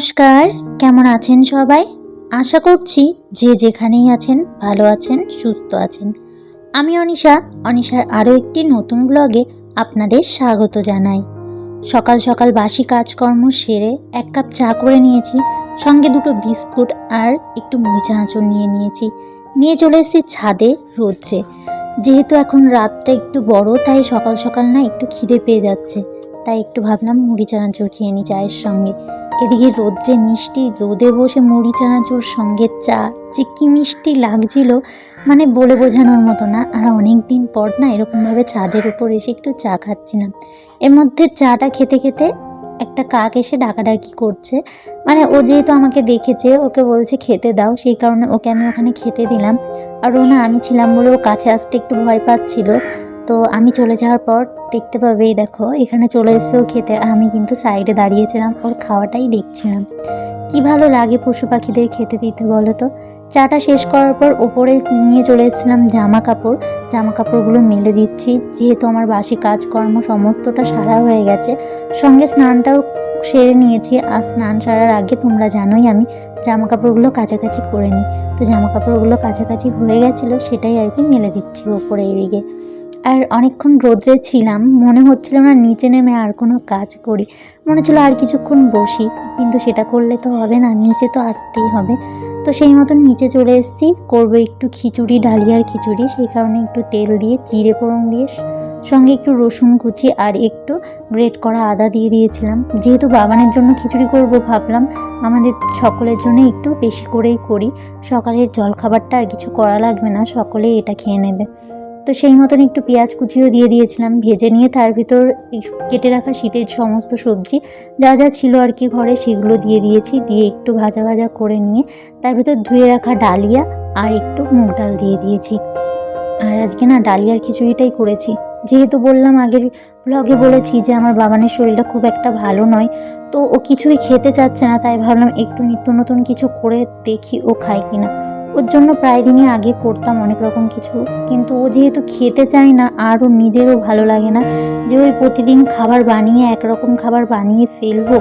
নমস্কার, কেমন আছেন সবাই? আশা করছি যে যেখানেই আছেন ভালো আছেন, সুস্থ আছেন। আমি অনিশার আরও একটি নতুন ব্লগে আপনাদের স্বাগত জানাই। সকাল সকাল বাসি কাজকর্ম সেরে এক কাপ চা করে নিয়েছি, সঙ্গে দুটো বিস্কুট আর একটু মুড়ি চানাচুর নিয়েছি। নিয়ে চলে এসেছি ছাদে রোদ্রে। যেহেতু এখন রাতটা একটু বড়, তাই সকাল সকাল না একটু খিদে পেয়ে যাচ্ছে, তাই একটু ভাবলাম মুড়ি চানাচুর খেয়ে নিই চায়ের সঙ্গে। এদিকে রোদ্রে মিষ্টি রোদে বসে মুড়ি চানাচুর সঙ্গে চা যে কি মিষ্টি লাগছিল, মানে বলে বোঝানোর মতো না। আর অনেক দিন পর না এরকমভাবে ছাদের উপর এসে একটু চা খাচ্ছিলাম। এর মধ্যে চাটা খেতে খেতে একটা কাক এসে ডাকাডাকি করছে, মানে ও যেহেতু আমাকে দেখেছে ওকে বলছে খেতে দাও, সেই কারণে ওকে আমি ওখানে খেতে দিলাম। আর ও না আমি ছিলাম বলে ও কাছে আসতে একটু ভয় পাচ্ছিল। তো আমি চলে যাওয়ার পর দেখতে পাবেই, দেখো এখানে চলে এসেও খেতে, আর আমি কিন্তু সাইডে দাঁড়িয়েছিলাম ওর খাওয়াটাই দেখছিলাম। কি ভালো লাগে পশু পাখিদের খেতে দিতে বলো তো। চাটা শেষ করার পর ওপরে নিয়ে চলে এসেছিলাম জামা কাপড়গুলো মেলে দিচ্ছি, যেহেতু আমার বাসি কাজকর্ম সমস্তটা সারা হয়ে গেছে। সঙ্গে স্নানটাও সেরে নিয়েছি, আর স্নান সারার আগে তোমরা জানোই আমি জামা কাপড়গুলো কাচাকাচি করে নিই। তো জামা কাপড়গুলো কাচাকাচি হয়ে গেছিলো, সেটাই আর কি মেলে দিচ্ছি ওপরে এদিকে। আর অনেকক্ষণ রোদ্রে ছিলাম, মনে হচ্ছিল না নিচে নেমে আর কোনো কাজ করি, মনে হচ্ছিলো আর কিছুক্ষণ বসি, কিন্তু সেটা করলে তো হবে না, নিচে তো আসতেই হবে। তো সেই মতন নিচে চলে এসেছি, করবো একটু খিচুড়ি, ডালিয়ার খিচুড়ি। সেই কারণে একটু তেল দিয়ে জিরে ফোড়ন দিয়ে সঙ্গে একটু রসুন কুচি আর একটু গ্রেট করা আদা দিয়ে দিয়েছিলাম। যেহেতু বাবানের জন্য খিচুড়ি করব, ভাবলাম আমাদের সকলের জন্য একটু বেশি করেই করি, সকালের জলখাবারটা আর কিছু করা লাগবে না, সকলেই এটা খেয়ে নেবে। তো সেই মতন একটু পেঁয়াজ কুচিও দিয়ে দিয়েছিলাম ভেজে নিয়ে, তার ভিতর কেটে রাখা শীতের সমস্ত সবজি যা যা ছিল আর কি ঘরে সেগুলো দিয়ে দিয়েছি, দিয়ে একটু ভাজা ভাজা করে নিয়ে তার ভিতর ধুয়ে রাখা ডালিয়া আর একটু মুগ ডাল দিয়ে দিয়েছি। আর আজকে না ডালিয়ার খিচুড়িটাই করেছি, যেহেতু বললাম আগের ব্লগে বলেছি যে আমার বাবানের শরীরটা খুব একটা ভালো নয়, তো ও কিছুই খেতে চাচ্ছে না, তাই ভাবলাম একটু নিত্য নতুন কিছু করে দেখি ও খায় কিনা। ওর জন্য প্রায় দিনই আগে করতাম অনেক রকম কিছু, কিন্তু ও যেহেতু খেতে চায় না আর ওর নিজেরও ভালো লাগে না যে ওই প্রতিদিন খাবার বানিয়ে একরকম খাবার বানিয়ে ফেলবো,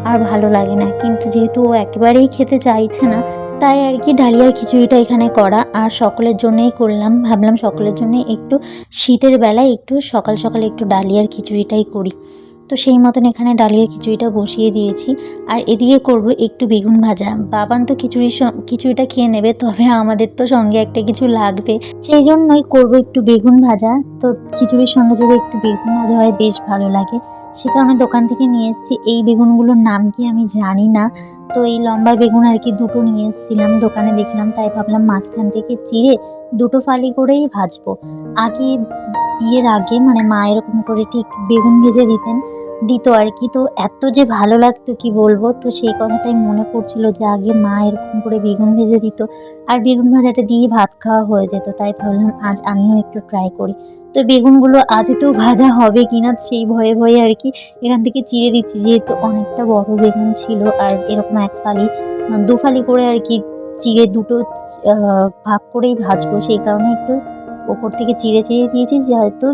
আর ভালো লাগে না। কিন্তু যেহেতু ও একেবারেই খেতে চাইছে না, তাই আর কি ডালিয়ার খিচুড়িটা এখানে করা, আর সকলের জন্যই করলাম। ভাবলাম সকলের জন্য একটু শীতের বেলায় একটু সকাল সকাল একটু ডালিয়ার খিচুড়িটাই করি। তো সেই মতন এখানে ডালিয়ার খিচুড়িটা বসিয়ে দিয়েছি। আর এদিকে করব একটু বেগুন ভাজা। বাবান তো খিচুড়িটা খেয়ে নেবে, তবে আমাদের তো সঙ্গে একটা কিছু লাগবে, সেই জন্যই করব একটু বেগুন ভাজা। তো খিচুড়ির সঙ্গে যদি একটু বেগুন ভাজা হয় বেশ ভালো লাগে, সে কারণে দোকান থেকে নিয়ে এসেছি। এই বেগুনগুলোর নাম কি আমি জানি না, তো এই লম্বা বেগুন আর কি দুটো নিয়ে এসেছিলাম, দোকানে দেখলাম, তাই ভাবলাম মাঝখান থেকে চিড়ে দুটো ফালি করেই ভাজবো। আগে বিয়ের আগে মানে মা এরকম করে ঠিক বেগুন ভেজে দিত আর কি, তো এত যে ভালো লাগতো কি বলবো। তো সেই কথাটাই মনে পড়ছিল যে আগে মা এরকম করে বেগুন ভেজে দিত, আর বেগুন ভাজাটা দিয়ে ভাত খাওয়া হয়ে যেত, তাই ভাবলাম আজ আমিও একটু ট্রাই করি। তো বেগুনগুলো আদতেও ভাজা হবে কিনা সেই ভয়ে ভয়ে আর কি এখান থেকে চিড়ে দিচ্ছি, যেহেতু অনেকটা বড় বেগুন ছিল, আর এরকম এক ফালি দু ফালি করে আর কি চিড়ে দুটো ভাগ করেই ভাজবো, সেই কারণে একটু ওপর থেকে চিড়ে দিয়েছি, যেহেতু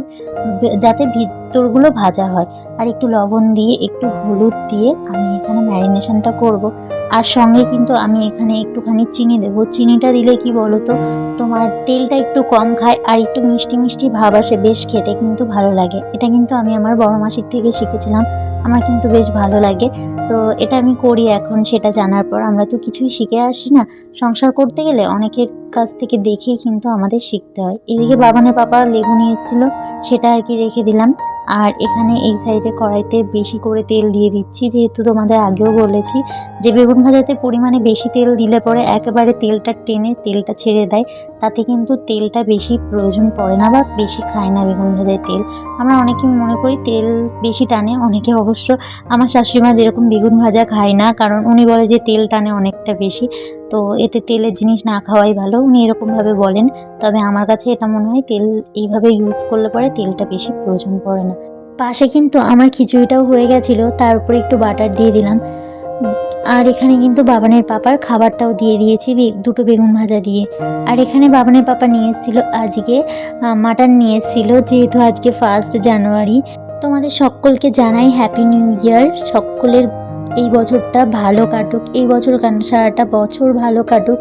যাতে ভিতরগুলো ভাজা হয়। আর একটু লবণ দিয়ে একটু হলুদ দিয়ে আমি এখানে ম্যারিনেশনটা করব। আর সঙ্গে কিন্তু আমি এখানে একটুখানি চিনি দেবো। চিনিটা দিলে কি বলো তো, তোমার তেলটা একটু কম খায় আর একটু মিষ্টি মিষ্টি ভাব আসে, বেশ খেতে কিন্তু ভালো লাগে। এটা কিন্তু আমি আমার বড় মাসির থেকে শিখেছিলাম, আমার কিন্তু বেশ ভালো লাগে। তো এটা আমি করি এখন, সেটা জানার পর। আমরা তো কিছুই শিখে আসি না, সংসার করতে গেলে অনেকের কাছ থেকে দেখেই কিন্তু আমাদের শিখতে হয়। এদিকে বাবানের পাপা লেবু নিয়ে এসেছিলো, সেটা আর কি রেখে দিলাম। আর এখানে এই সাইডে কড়াইতে বেশি করে তেল দিয়ে দিচ্ছি, যেহেতু তোমাদের আগেও বলেছি যে বেগুন ভাজাতে পরিমাণে বেশি তেল দিলে পরে একেবারে তেলটা টেনে তেলটা ছেড়ে দেয়, তাতে কিন্তু তেলটা বেশি প্রয়োজন পড়ে না বা বেশি খায় না বেগুন ভাজায় তেল। আমরা অনেকে মনে করি তেল বেশি টানে, অনেকে অবশ্য আমার শাশুড়িমা যেরকম বেগুন ভাজা খায় না, কারণ উনি বলে যে তেল টানে অনেকটা বেশি, তো এতে তেলের জিনিস না খাওয়াই ভালো, উনি এরকমভাবে বলেন। তবে আমার কাছে এটা মনে হয় তেল এইভাবে ইউজ করলে পরে তেলটা বেশি প্রয়োজন পড়ে না। পাশে কিন্তু আমার খিচুড়িটাও হয়ে গেছিলো, তার উপরে একটু বাটার দিয়ে দিলাম। আর এখানে কিন্তু বাবানের পাপার খাবারটাও দিয়ে দিয়েছি দুটো বেগুন ভাজা দিয়ে। আর এখানে বাবানের পাপা নিয়ে এসেছিলো আজকে মাটন নিয়ে এসেছিলো, যেহেতু আজকে 1 জানুয়ারি। তোমাদের সকলকে জানাই হ্যাপি নিউ ইয়ার, সকলের এই বছরটা ভালো কাটুক, এই বছর কেন সারাটা বছর ভালো কাটুক,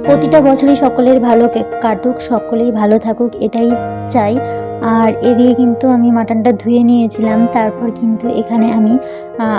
প্রতিটা বছরই সকলের ভালো কাটুক, সকলেই ভালো থাকুক, এটাই চাই। আর এদিকে কিন্তু আমি মাটনটা ধুয়ে নিয়েছিলাম। তারপর কিন্তু এখানে আমি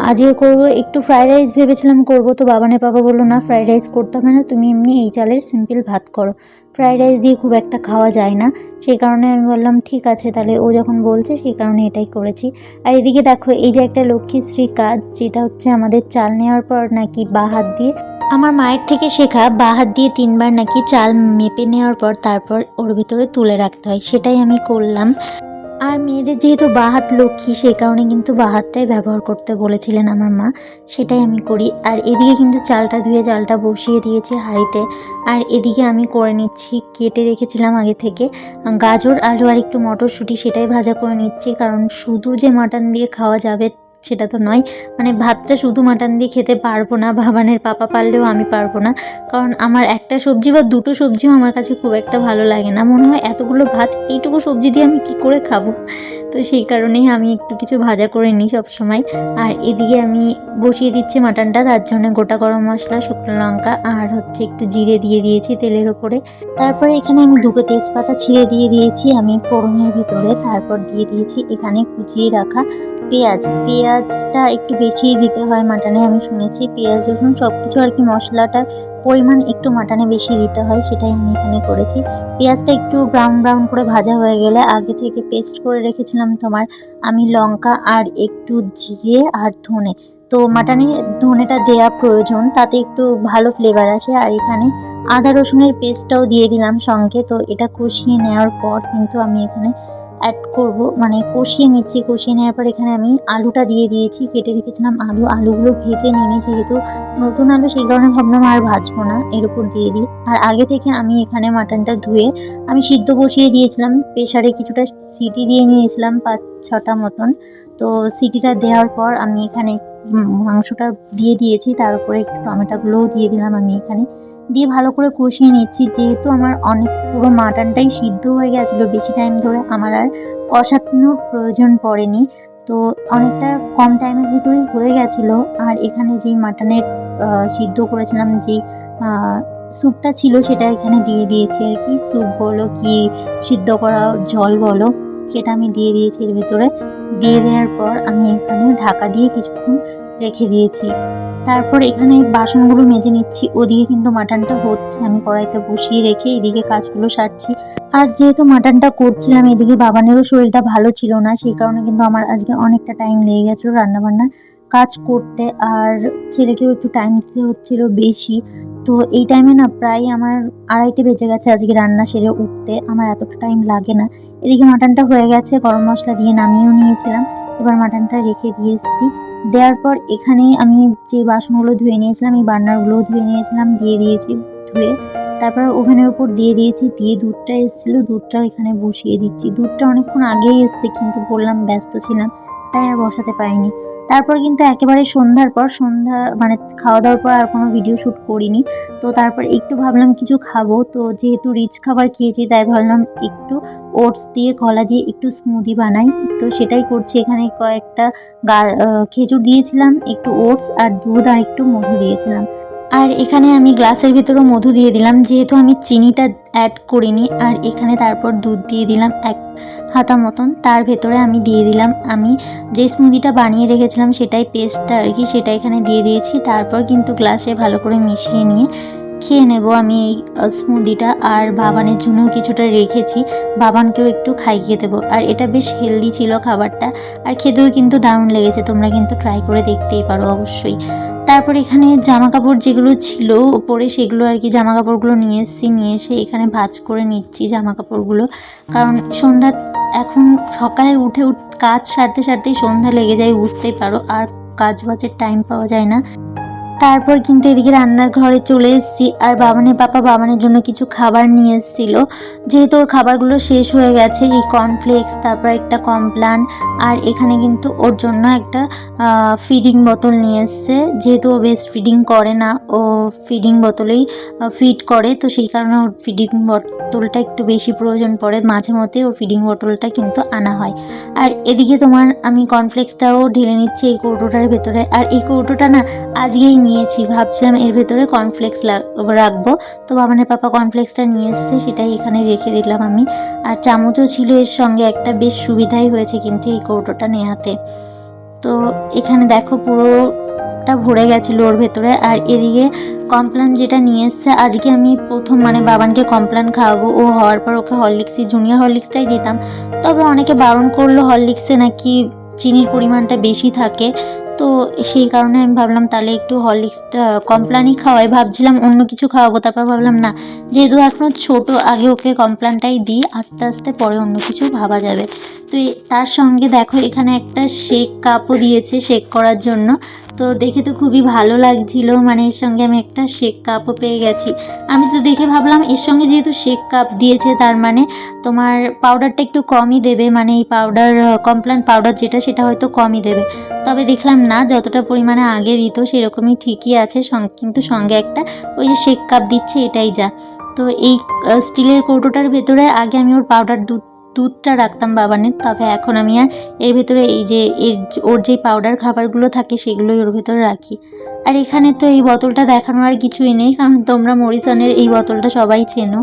আজকে করব একটু ফ্রাইড রাইস ভেবেছিলাম করব, তো বাবানের পাপা বললো না ফ্রাইড রাইস করতে হবে না, তুমি এমনি এই চালের সিম্পল ভাত করো, ফ্রাইড রাইস দিয়ে খুব একটা খাওয়া যায় না। সেই কারণে আমি বললাম ঠিক আছে তাহলে, ও যখন বলছে সেই কারণে এটাই করেছি। আর এদিকে দেখো এই যে একটা লক্ষ্মীশ্রী কাজ, যেটা হচ্ছে আমাদের চাল নেওয়ার পর নাকি বাঁ হাত দিয়ে, আমার মায়ের থেকে শেখা, বাঁ হাত দিয়ে 3বার নাকি চাল মেপে নেওয়ার পর তারপর ওর ভিতরে তুলে রাখতে হয়, সেটাই আমি করলাম। আর মেয়েদের যেহেতু বাঁ হাত লক্ষ্মী, সেই কারণে কিন্তু বাঁ হাতটাই ব্যবহার করতে বলেছিলেন আমার মা, সেটাই আমি করি। আর এদিকে কিন্তু চালটা ধুয়ে চালটা বসিয়ে দিয়েছি হাঁড়িতে। আর এদিকে আমি করে নিচ্ছি, কেটে রেখেছিলাম আগে থেকে গাজর, আলু আর একটু মটরশুঁটি, সেটাই ভাজা করে নিচ্ছি। কারণ শুধু যে মাটন দিয়ে খাওয়া যাবে সেটা তো নয়, মানে ভাতটা শুধু মাটন দিয়ে খেতে পারবো না, বাবানের পাপা পারলেও আমি পারবো না। কারণ আমার একটা সবজি বা দুটো সবজিও আমার কাছে খুব একটা ভালো লাগে না, মনে হয় এতগুলো ভাত এইটুকু সবজি দিয়ে আমি কি করে খাবো। তো সেই কারণেই আমি একটু কিছু ভাজা করে নিই সবসময়। আর এদিকে আমি বসিয়ে দিচ্ছি মাটনটা, তার জন্য গোটা গরম মশলা, শুকনো লঙ্কা আর হচ্ছে একটু জিরে দিয়ে দিয়েছি তেলের ওপরে। তারপরে এখানে আমি দুটো তেজপাতা ছিঁড়ে দিয়ে দিয়েছি আমি ফোড়নের ভিতরে। তারপর দিয়ে দিয়েছি এখানে কুচিয়ে রাখা পেঁয়াজটা একটু বেশি দিতে হয় মাটনে, আমি শুনেছি পেঁয়াজ রসুন সব কিছু আর কি, মশলাটার পরিমাণ একটু মাটনে বেশি দিতে হয়, সেটাই আমি এখানে করেছি। পেঁয়াজটা একটু ব্রাউন করে ভাজা হয়ে গেলে আগে থেকে পেস্ট করে রেখেছিলাম আমি লঙ্কা আর একটু জিরে আর ধনে, তো মাটনে ধনেটা দেওয়া প্রয়োজন, তাতে একটু ভালো ফ্লেভার আসে। আর এখানে আদা রসুনের পেস্টটাও দিয়ে দিলাম সঙ্গে। তো এটা কষিয়ে নেওয়ার পর কিন্তু আমি এখানে অ্যাড করব, মানে কষিয়ে নিচ্ছি। কষিয়ে নেওয়ার পর এখানে আমি আলুটা দিয়ে দিয়েছি, কেটে রেখেছিলাম আলুগুলো ভেজে নিয়ে, যেহেতু নতুন আলু সেই কারণে ভাবলাম আর ভাজবো না, এর উপর দিয়ে দিই। আর আগে থেকে আমি এখানে মাটনটা ধুয়ে আমি সিদ্ধ বসিয়ে দিয়েছিলাম প্রেসারে, কিছুটা সিটি দিয়ে নিয়েছিলাম 5-6টা মতন। তো সিটিটা দেওয়ার পর আমি এখানে মাংসটা দিয়ে দিয়েছি, তার উপরে একটু টমেটোগুলোও দিয়ে দিলাম আমি এখানে, দিয়ে ভালো করে কষিয়ে নিচ্ছি। যেহেতু আমার অনেক পুরো মাটনটাই সিদ্ধ হয়ে গেছিলো, বেশি টাইম ধরে আমার আর কষানোর প্রয়োজন পড়েনি, তো অনেকটা কম টাইমের ভিতরেই হয়ে গেছিলো। আর এখানে যেই মাটনের সিদ্ধ করেছিলাম, যেই স্যুপটা ছিল সেটা এখানে দিয়ে দিয়েছি আর কি, স্যুপ বলো কি সিদ্ধ করা জল বলো, সেটা আমি দিয়ে দিয়েছি এর ভেতরে। দিয়ে দেওয়ার পর আমি এখানে ঢাকা দিয়ে কিছুক্ষণ রেখে দিয়েছি। তারপর এখানে বাসনগুলো মেজে নিচ্ছি, ওদিকে কিন্তু মাটনটা হচ্ছে, আমি কড়াইতে বসিয়ে রেখে এদিকে কাজগুলো সারছি। আর যেহেতু মাটনটা করছিলাম, এদিকে বাবানেরও শরীরটা ভালো ছিল না, সেই কারণে কিন্তু আমার আজকে অনেকটা টাইম লেগে গেছিলো রান্নাবান্না কাজ করতে, আর ছেলেকেও একটু টাইম দিতে হচ্ছিল বেশি। তো এই টাইমে না প্রায় আমার 2:30 বেজে গেছে আজকে রান্না সেরে উঠতে, আমার এতটা টাইম লাগে না। এদিকে মাটনটা হয়ে গেছে, গরম মশলা দিয়ে নামিয়েও নিয়েছিলাম, এবার মাটনটা রেখে দিয়ে এসেছি। দেওয়ার পর এখানে আমি যে বাসনগুলো ধুয়ে নিয়েছিলাম, এই বার্নারগুলোও ধুয়ে নিয়েছিলাম, দিয়ে দিয়েছি ধুয়ে। তারপর ওভেনের উপর দিয়ে দিয়েছি, দিয়ে দুধটা এসেছিলো, দুধটাও এখানে বসিয়ে দিচ্ছি। দুধটা অনেকক্ষণ আগেই এসছে, কিন্তু বললাম ব্যস্ত ছিলাম তাই আর বসাতে পারিনি। তারপর কিন্তু একেবারে সন্ধ্যা মানে খাওয়া দাওয়ার পর আর কোনো ভিডিও শ্যুট করিনি। তো তারপর একটু ভাবলাম কিছু খাবো, তো যেহেতু রিচ খাবার খেয়েছি তাই ভাবলাম একটু ওটস দিয়ে কলা দিয়ে একটু স্মুদি বানাই। তো সেটাই করছি, এখানে কয়েকটা খেজুর দিয়েছিলাম, একটু ওটস আর দুধ আর একটু মধু দিয়েছিলাম। আর এখানে আমি গ্লাসের ভিতরেও মধু দিয়ে দিলাম, যেহেতু আমি চিনিটা অ্যাড করিনি। আর এখানে তারপর দুধ দিয়ে দিলাম 1 হাতা মতন, তার ভেতরে আমি দিয়ে দিলাম আমি যে স্মুদিটা বানিয়ে রেখেছিলাম সেটাই পেস্টটা আর কি, সেটা এখানে দিয়ে দিয়েছি। তারপর কিন্তু গ্লাসে ভালো করে মিশিয়ে নিয়ে খেয়ে নেব আমি এই স্মুদিটা। আর বাবানের জন্যও কিছুটা রেখেছি, বাবানকেও একটু খাইয়ে দেবো। আর এটা বেশ হেলদি ছিল খাবারটা, আর খেতেও কিন্তু দারুণ লেগেছে, তোমরা কিন্তু ট্রাই করে দেখতেই পারো অবশ্যই। তারপর এখানে জামা কাপড় যেগুলো ছিল ওপরে, সেগুলো আর কি জামা কাপড়গুলো নিয়ে এসে এখানে ভাঁজ করে নিচ্ছি জামা কাপড়গুলো। কারণ এখন সকালে উঠে কাজ সারতেই সন্ধ্যা লেগে যায়, বুঝতেই পারো, আর কাজ বাজের টাইম পাওয়া যায় না। তারপর কিন্তু এদিকে রান্নার ঘরে চলে এসেছি, আর বাবানের জন্য কিছু খাবার নিয়ে এসেছিল। যেহেতু ওর খাবারগুলো শেষ হয়ে গেছে, এই কর্নফ্লেক্স, তারপর একটা কমপ্লান, আর এখানে কিন্তু ওর জন্য একটা ফিডিং বোতল নিয়ে এসছে। যেহেতু ও বেস্ট ফিডিং করে না, ও ফিডিং বোতলেই ফিড করে, তো সেই কারণে ওর ফিডিং বোতলটা একটু বেশি প্রয়োজন পড়ে। মাঝে মধ্যে ওর ফিডিং বোতলটা কিন্তু আনা হয়। আর এদিকে তোমার আমি কর্নফ্লেক্সটাও ঢেলে নিচ্ছি এই কৌটোটার ভেতরে। আর এই কৌটোটা না আজকেই নিয়েছি, ভাবছিলাম এর ভেতরে কর্নফ্লেক্স রাখবো, তো বাবানের পাপা কর্নফ্লেক্সটা নিয়ে এসছে, সেটাই এখানে রেখে দিলাম আমি। আর চামচও ছিল এর সঙ্গে একটা, বেশ সুবিধাই হয়েছে কিন্তু এই কৌটোটা নেওয়াতে। তো এখানে দেখো পুরোটা ভরে গেছিলো ওর ভেতরে। আর এদিকে কমপ্লান যেটা নিয়ে এসছে, আজকে আমি প্রথম বাবানকে কমপ্লান খাওয়াবো। ও হওয়ার পর ওকে হরলিক্সই, জুনিয়র হরলিক্সটাই দিতাম, তবে অনেকে বারণ করলো, হরলিক্সে নাকি চিনির পরিমাণটা বেশি থাকে। তো সেই কারণে আমি ভাবলাম তাহলে একটু হরলিক্সটা কমপ্লানই খাওয়াই। ভাবছিলাম অন্য কিছু খাওয়াবো, তারপর ভাবলাম না, যেহেতু এখনও ছোট, আগে ওকে কমপ্লানটাই দিই, আস্তে আস্তে পরে অন্য কিছু ভাবা যাবে। তো তার সঙ্গে দেখো এখানে একটা শেক কাপও দিয়েছে শেক করার জন্য। তো দেখে তো খুবই ভালো লাগছিল, এর সঙ্গে আমি একটা শেক কাপও পেয়ে গেছি। আমি তো দেখে ভাবলাম এর সঙ্গে যেহেতু শেক কাপ দিয়েছে, তার তোমার পাউডারটা একটু কমই দেবে, এই পাউডার কমপ্লান পাউডার যেটা, সেটা হয়তো কমই দেবে। তবে দেখলাম না, যতটা পরিমাণে আগে দিত সেরকমই ঠিকই আছে, কিন্তু সঙ্গে একটা ওই যে শেক কাপ দিচ্ছে, এটাই যা। তো এই স্টিলের কৌটোটার ভেতরে আগে আমি ওর পাউডার দুধটা রাখতাম বাবানের, তবে এখন আমি আর এর ভেতরে এই যে ওর যে পাউডার খাবারগুলো থাকে সেগুলোই ওর ভেতরে রাখি। আর এখানে তো এই বোতলটা দেখানোর আর কিছুই নেই, কারণ তোমরা মরিসনের এই বোতলটা সবাই চেনো,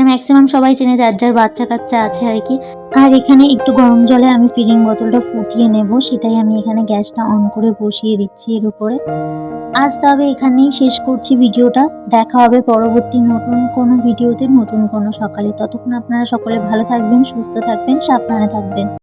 ম্যাক্সিমাম সবাই চেনে, যার যার বাচ্চা কাচ্চা আছে আর কি। আর এখানে একটু গরম জলে আমি ফিডিং বোতলটা ফুটিয়ে নেব, সেটাই আমি এখানে গ্যাসটা অন করে বসিয়ে দিচ্ছি এর উপরে। আজ তবে এখানেই শেষ করছি ভিডিওটা। দেখা হবে পরবর্তী নতুন কোনো ভিডিওতে, নতুন কোনো সকালে। ততক্ষণ আপনারা সকলে ভালো থাকবেন, সুস্থ থাকবেন, সাবধানে থাকবেন।